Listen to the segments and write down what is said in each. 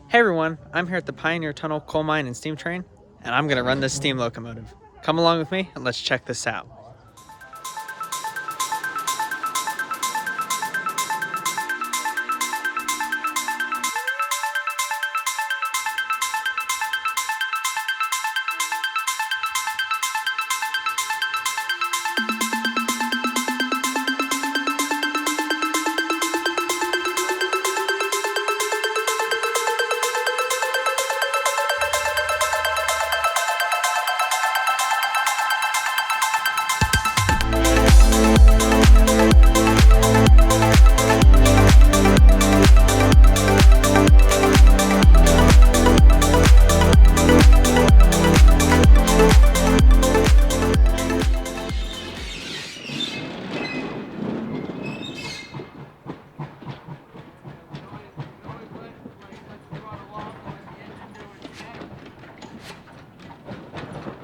Hey everyone, I'm here at the Pioneer Tunnel Coal Mine and Steam Train, and I'm going to run this steam locomotive. Come along with me and let's check this out.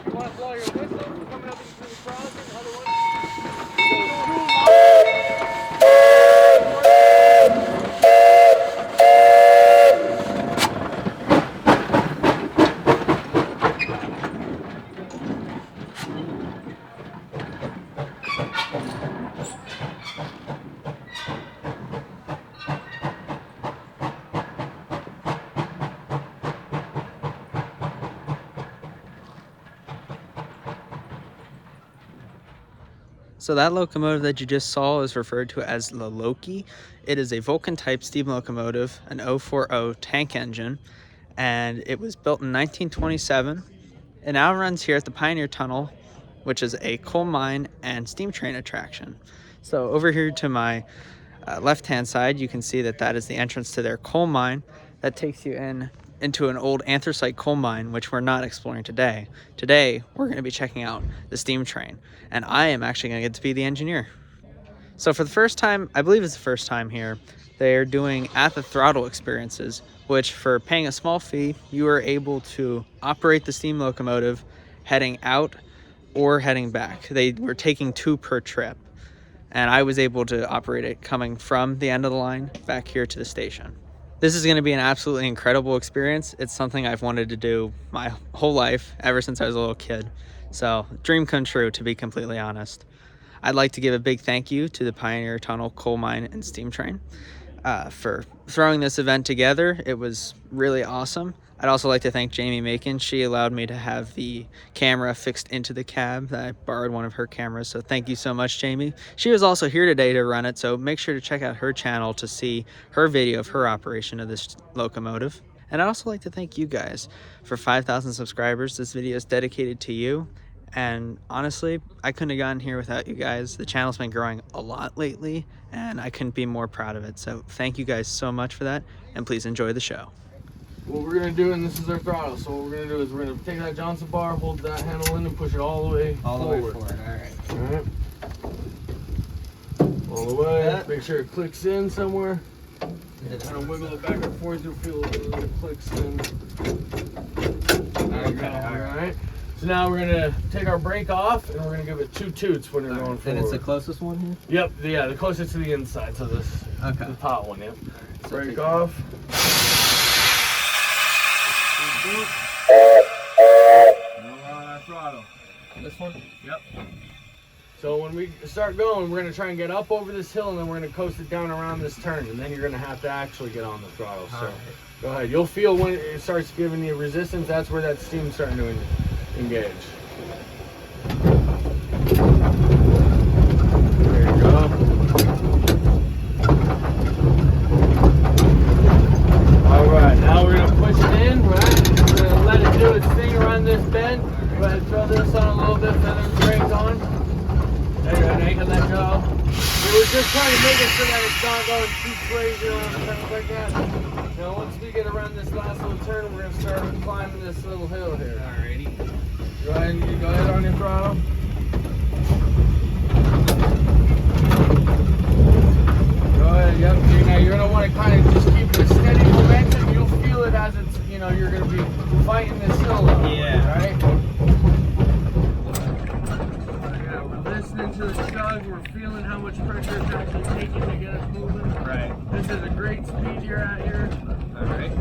You want to blow your whistle coming up into the crossing? Other one. So that locomotive that you just saw is referred to as the Lokie. It is a Vulcan-type steam locomotive, an 040 tank engine, and it was built in 1927. It now runs here at the Pioneer Tunnel, which is a coal mine and steam train attraction. So over here to my left-hand side, you can see that that is the entrance to their coal mine. That takes you into an old anthracite coal mine, which we're not exploring today. Today, we're going to be checking out the steam train, and I am actually going to get to be the engineer. So for the first time, I believe it's the first time here, they're doing at the throttle experiences, which for paying a small fee, you are able to operate the steam locomotive heading out or heading back. They were taking 2 per trip, and I was able to operate it coming from the end of the line back here to the station. This is going to be an absolutely incredible experience. It's something I've wanted to do my whole life, ever since I was a little kid. So, dream come true, to be completely honest. I'd like to give a big thank you to the Pioneer Tunnel Coal Mine and Steam Train for throwing this event together. It was really awesome. I'd also like to thank Jamie Makin. She allowed me to have the camera fixed into the cab. I borrowed one of her cameras, so thank you so much, Jamie. She was also here today to run it, so make sure to check out her channel to see her video of her operation of this locomotive. And I'd also like to thank you guys for 5,000 subscribers. This video is dedicated to you. And honestly, I couldn't have gotten here without you guys. The channel's been growing a lot lately, and I couldn't be more proud of it. So thank you guys so much for that, and please enjoy the show. What we're going to do, and this is our throttle, so what we're going to do is we're going to take that Johnson bar, hold that handle in, and push it all the way forward. Alright. All the way. Yeah. Make sure it clicks in somewhere. And kind of wiggle it back and forth. You'll feel it clicks in. There you go. Alright. So now we're going to take our brake off, and we're going to give it 2 toots when you're going forward. And it's the closest one here? Yep, yeah, the closest to the inside, so this, the top one, yep. So Brake off. Now we're on our throttle. This one? Yep. So when we start going, we're going to try and get up over this hill, and then we're going to coast it down around this turn, and then you're going to have to actually get on the throttle. So go ahead. You'll feel when it starts giving you resistance, that's where that steam's starting to engage. There you go. Alright, now we're going to push it in, right? We're going to let it do its thing around this bend. Go ahead and throw this on a little bit, feather the brakes on. There you go, now you can let go. We were just trying to make it so that it's not going too crazy on things like that. Now once we get around this last little turn, we're going to start climbing this little hill here. Alrighty. Go ahead on your throttle. Go ahead, yep. Now you're going to want to kind of just keep it a steady momentum. You'll feel it as it's, you know, you're going to be fighting this hill up. Yeah. Right? Yeah, we're listening to the chug. We're feeling how much pressure it's actually taking to get us moving. Right. This is a great speed you're at here. Alright.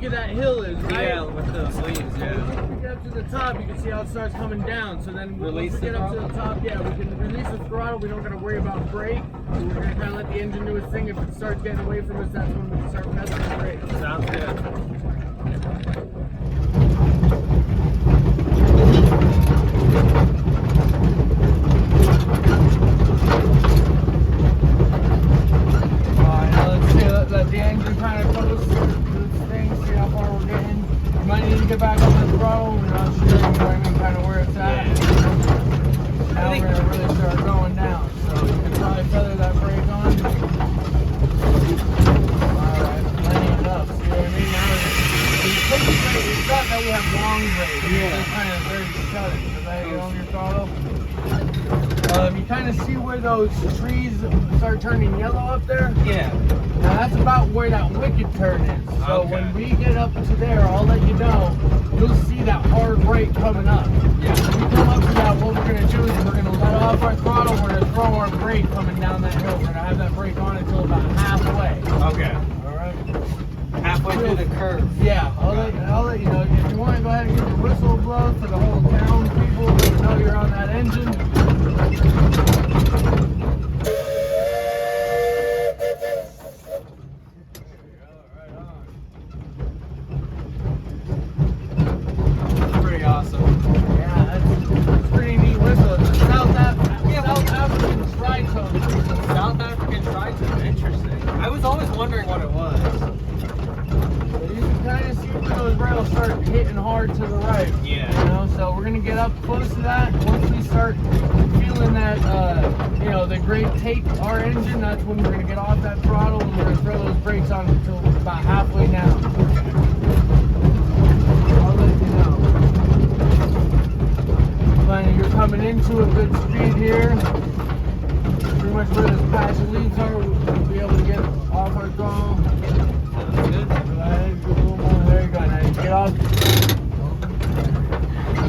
peak of that hill is, right? Yeah, with those leaves, yeah. Once we get up to the top, you can see how it starts coming down. So then once Release we the get up to throttle? the top, yeah, we can release the throttle. We don't got to worry about brake. We're going to kind of let the engine do its thing. If it starts getting away from us, that's when we can start messing with the brakes. Sounds good. Alright, now let's see, let the engine kind of close to this thing, see how far we're getting. You might need to get back on the throttle. We're not sure, you know what I mean, kind of where it's at. Now we're going to really start going down. So you can probably feather that brake on. Alright, plenty enough. See what I mean? Now it's not that we have long brakes. Yeah. It's kind of very sudden. Does that get on your throttle? You kind of see where those trees start turning yellow up there? Yeah. Now that's about where that wicked turn is. So Okay. when we get up to there, I'll let you know, you'll see that hard brake coming up. Yeah. When we come up to that, what we're going to do is we're going to let off our throttle, we're going to throw our brake coming down that hill. We're going to have that brake on until about halfway. Okay. Alright? Halfway through the curve. Yeah, I'll let you know. If you want to go ahead and give your whistle blow for the whole town people to know you're on that engine. Pretty awesome. Yeah, that's pretty neat whistle. It's a South African tritone. South African tritone. Interesting. I was always wondering what it was. You can kind of see where those rails start hitting hard to the right. Yeah. You know, so we're gonna get up close to that. Once we start feeling that, you know, the grade take our engine, that's when we're gonna get off that throttle and we're gonna throw those brakes on until about halfway down. I'll let you know. But you're coming into a good speed here. Pretty much where this patch of leaves are, we'll be able to get off our throttle. Sounds good. Go ahead, do a little more. There you go. Now you get off.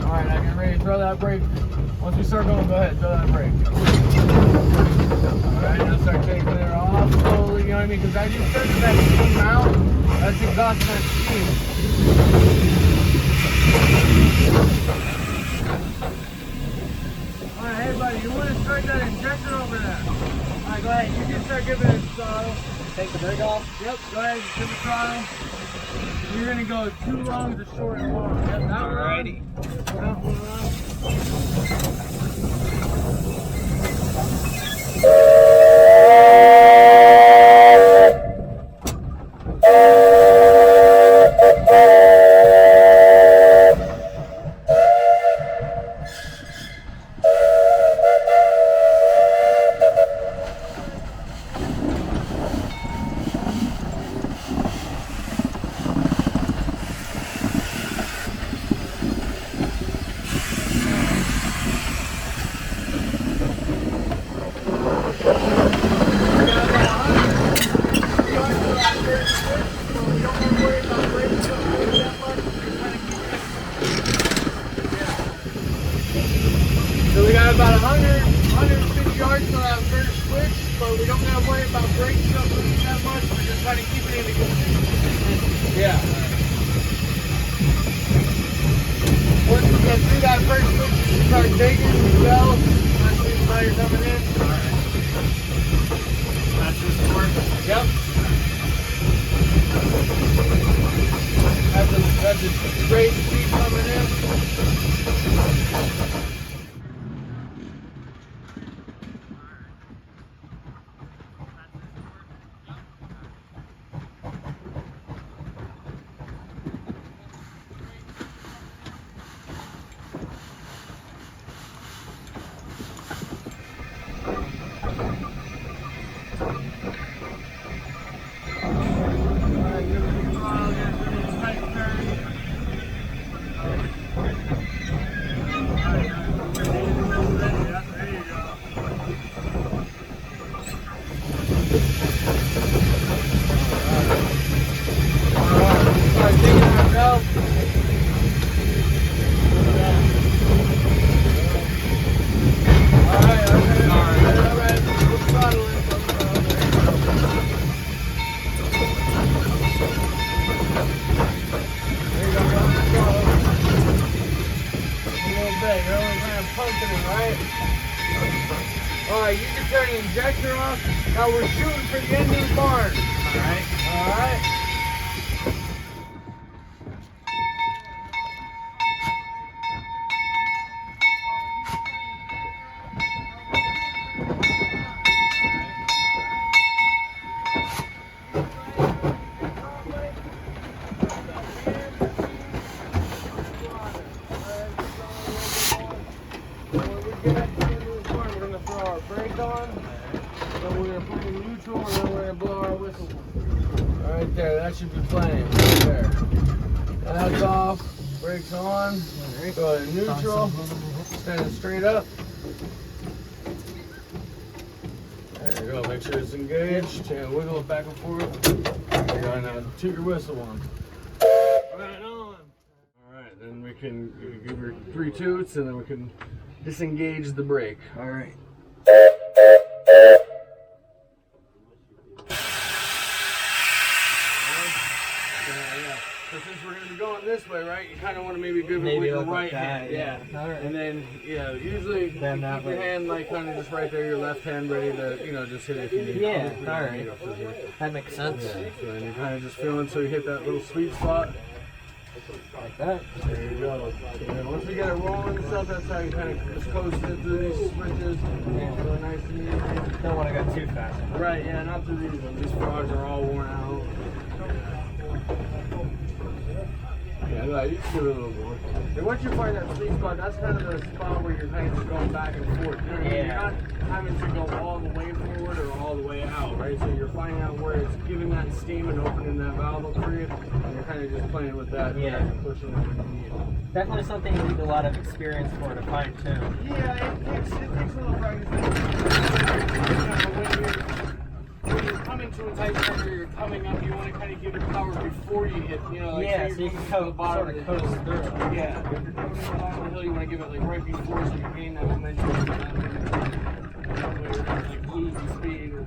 Alright, now get ready to throw that brake. Once we start going, go ahead, throw that brake. Alright, now start taking it off slowly, you know what I mean? Because as you start to that steam out, that's exhausting that steam. Alright, hey buddy, you want to start that injector over there? Alright, go ahead, you can start giving it a throttle. Take the brake off. Yep, go ahead, give the throttle. You're gonna go too long to short and long. Yep, that Alrighty. That one So we got about 150 yards till that first switch, but we don't gotta worry about braking up that much. We're just trying to keep it in the good. Yeah. Once we get through that first switch, you start digging, you go. Once you know you're coming in. Alright. That's just work. Yep. That's a great speed coming in. Alright, give it a throttle, get a tight turn. I'm pumping it, right? Alright, you can turn the injector off. Now we're shooting for the end of the barn. Alright. Alright? Right there, that should be playing right there. That's off, brakes on, go to neutral, stand it straight up. There you go, make sure it's engaged, and wiggle it back and forth. There you go, now toot your whistle on. Right on. Alright, then we can give her 3 toots, and then we can disengage the brake. Alright. So since we're going to be going this way, right, you kind of want to maybe give it with your right hand. Yeah. Right. And then, usually keep your hand like kind of just right there, your left hand ready to, just hit it if you need. Yeah, alright. That makes sense. Yeah. So then you're kind of just feeling so you hit that little sweet spot. Like that. There you go. And then once we get it rolling and stuff, that's how you kind of just coast it through these switches. Yeah. Really nice and easy. Don't want to go too fast. Right, yeah, not through these ones. These frogs are all worn out. Yeah, no, you can do it a little more. And once you find that sweet spot, that's kind of the spot where you're kind of just going back and forth. You're not having to go all the way forward or all the way out, right? So you're finding out where it's giving that steam and opening that valve up for you, and you're kind of just playing with that and pushing it when you need it. Definitely something you need a lot of experience for to fine tune. Yeah, it takes a little practice. When you're coming to a tight turn or you're coming up, you want to kind of give it power before you hit, like so you can go bottom of the hill. Yeah, if you're coming to the bottom of the hill, you want to give it like right before so you gain that momentum. That way you're not like lose the speed or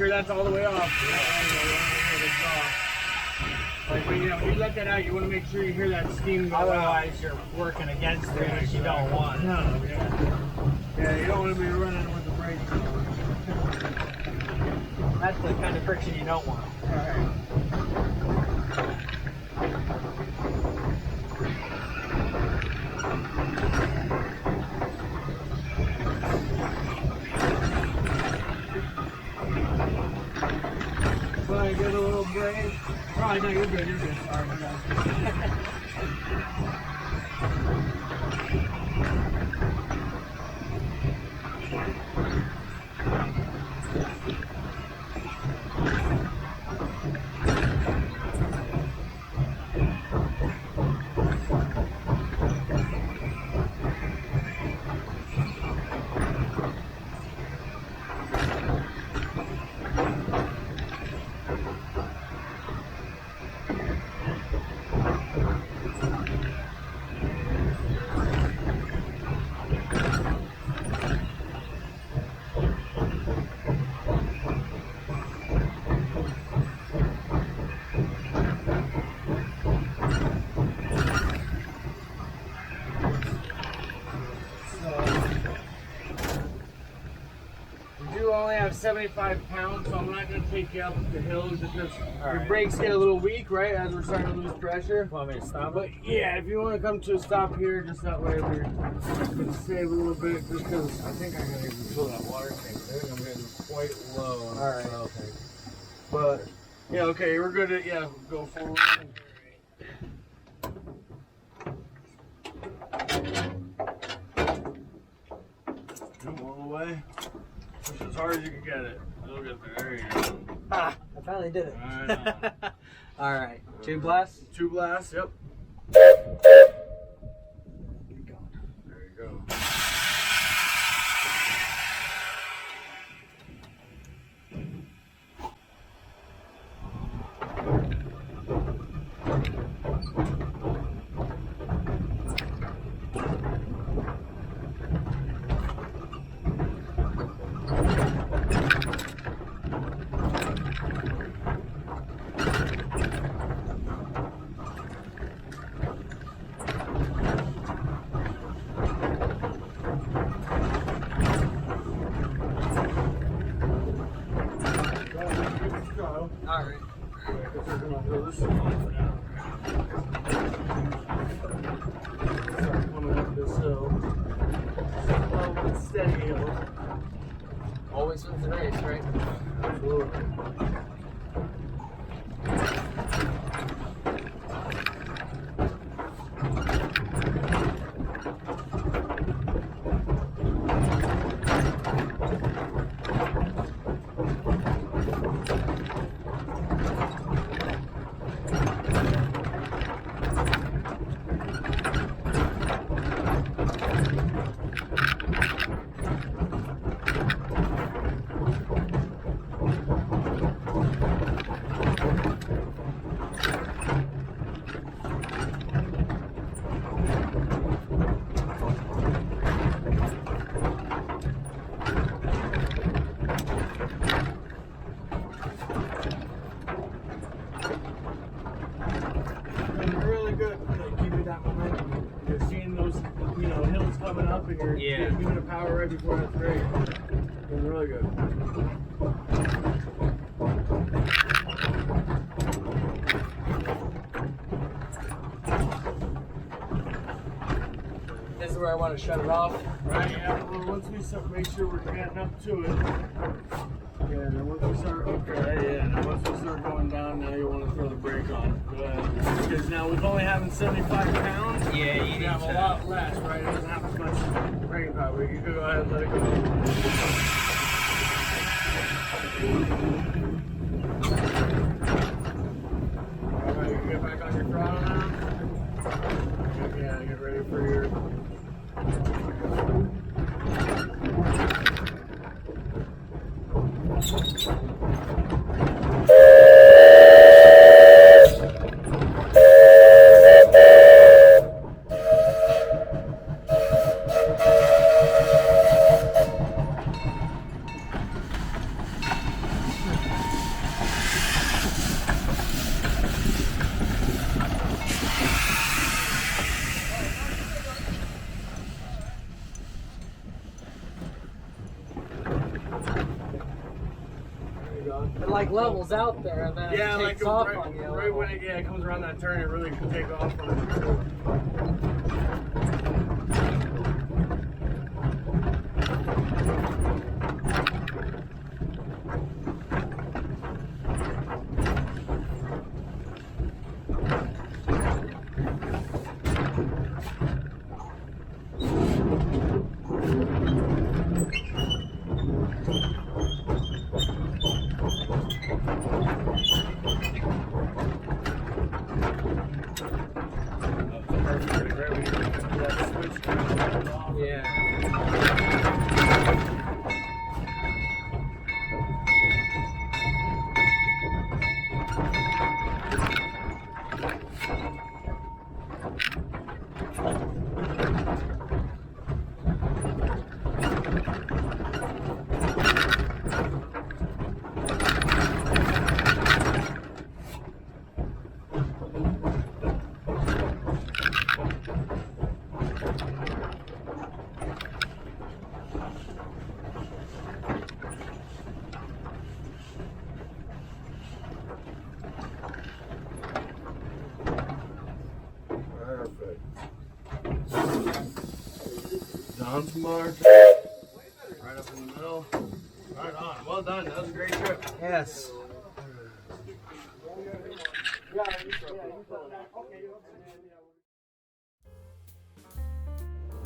sure that's all the way off. Like when you let that out, you want to make sure you hear that steam go out. Otherwise, you're working against it, which you don't want. No, yeah, you don't want to be running with the brakes on. That's the kind of friction you don't want. All right. I get a little break. Oh, no, you're good, you're good. Sorry, my bad. Only have 75 pounds, so I'm not going to take you up the hills because your brakes get a little weak, right, as we're starting to lose pressure. Want me to stop? But yeah, if you want to come to a stop here, just that way we can save a little bit, just because I think I'm going to even fill that water tank. I think I'm getting quite low on the fuel tank. But yeah, okay, we're good at go forward. Come all the way. Push as hard as you can get it. Look at there you go. Ah, I finally did it. Right on. All right, 2 blasts? 2 blasts, yep. There you go. Alright. Start coming up this hill. Slow but steady hill. Always wins the race, right? Absolutely. And you're giving it power right before that race. It's really good. This is where I want to shut it off. Right, yeah. Well, once we make sure we're getting up to it. Yeah, then once we start, once we start going down, now you want to throw the brake on. Go ahead. Because now with only having 75 pounds, Yeah, you have a lot less, right? It doesn't have as much brake power. You can go ahead and let it go. Alright, you can get back on your throttle now. Yeah, get ready for your... It like levels out there and then it takes off on you. Right when it comes around that turn, it really can take off on it. on some bars. Right up in the middle. Right on. Well done. That was a great trip. Yes.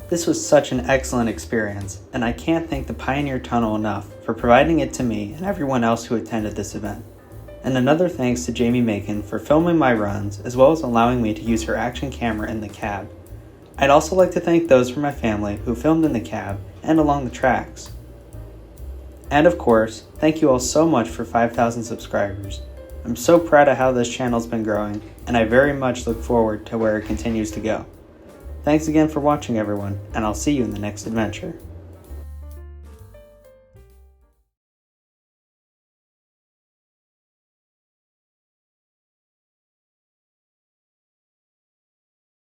This was such an excellent experience, and I can't thank the Pioneer Tunnel enough for providing it to me and everyone else who attended this event. And another thanks to Jamie Makin for filming my runs, as well as allowing me to use her action camera in the cab. I'd also like to thank those from my family who filmed in the cab and along the tracks. And of course, thank you all so much for 5,000 subscribers. I'm so proud of how this channel's been growing, and I very much look forward to where it continues to go. Thanks again for watching, everyone, and I'll see you in the next adventure.